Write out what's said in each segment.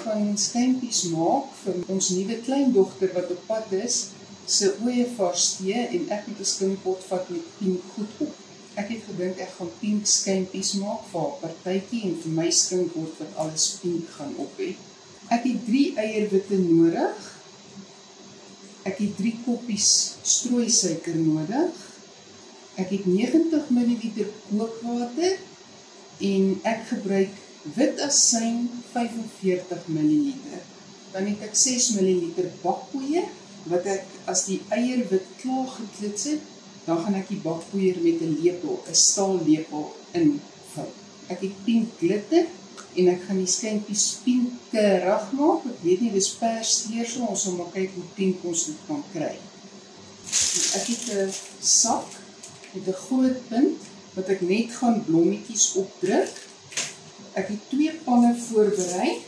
gaan skeimpies maak vir ons nuwe kleindogter wat op pad is, se ooievaarsstee en ek moet 'n skinkpot vat met pink goed op. Ek het gedink ek gaan pink skeimpies maak vir haar partytjie en vir my skinkpot wat alles pink gaan op hê. Ek het 3 eierwitte nodig. Ek het 3 koppies strooisuiker nodig. Ek het 90 ml kookwater en ek gebruik wit asyn 45 ml. Dan het ek 6 ml bakpoeier wat ek as die eierwit klaar geklits het, dan gaan ek die bakpoeier met 'n lepel, 'n staallepel invul. Ek het pink glitter en ek gaan die skeimpies pink rag maak. Ek weet nie, dis persleersel, ons sal maar kyk hoe pink ons dit kan kry. Ek het 'n sak met 'n groot punt wat ek net gaan blommetjies opdruk. Ek het 2 panne voorberei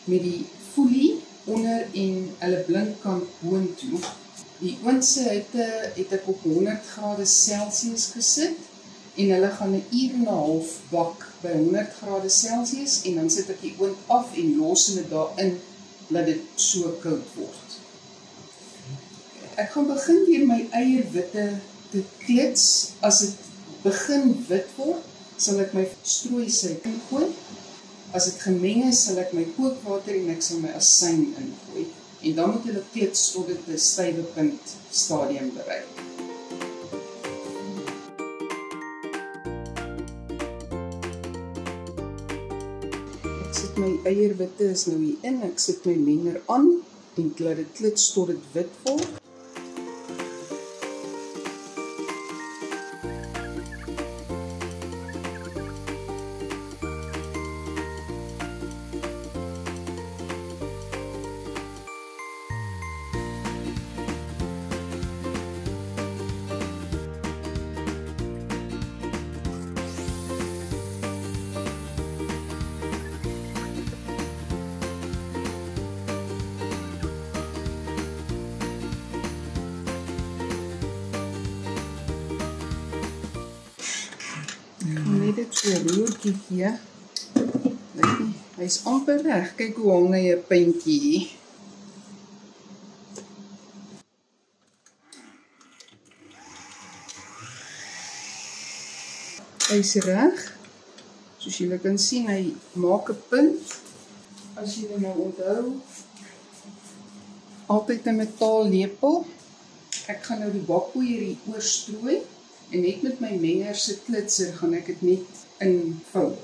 met die folie onder en hulle blinkkant boontoe. Die oondse hitte het ek op 100°C gesit en hulle gaan 'n uur en 'n half bak by 100°C en dan sit ek die oond af en los dit daarin dat dit so koud word. Ek gaan begin deur my eierwitte te klits. As dit begin wit word, sal ek my strooisuiker ingooi. As dit gemeng is, sal ek my kookwater en ek sal my asyn ingooi. En dan moet hulle klits tot dit 'n stywe punt stadium bereik. Ek sit my eierwitte is nou hier in, ek sit my menger aan en laat dit klits tot dit wit word. Net dit so 'n roertjie gee. Hy is amper reg. Kyk hoe hang hy 'n puntjie. Hy is reg. Soos julle kan sien, hy maak 'n punt. As julle nou onthou, altyd 'n metaallepel. Ek gaan nou die bakpoeier hier oorstrooi. En net met my menger se klitser gaan ek dit net invul.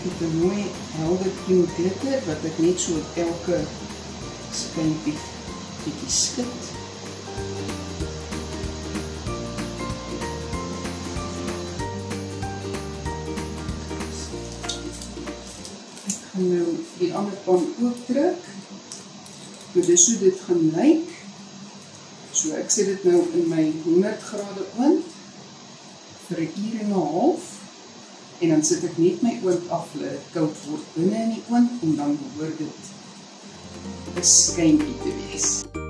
Ek het 'n mooi helder pink glitter wat ek net so op elke skympie bietjie skud. Ek gaan nou die ander pan oopdruk. Nou dis hoe dit gaan lyk. So ek sit dit nou in my 100° oond vir 'n uur en 'n half. En dan sit ek net my oond af, laat dit koud word binne in die oond en dan behoort dit 'n skympie te wees.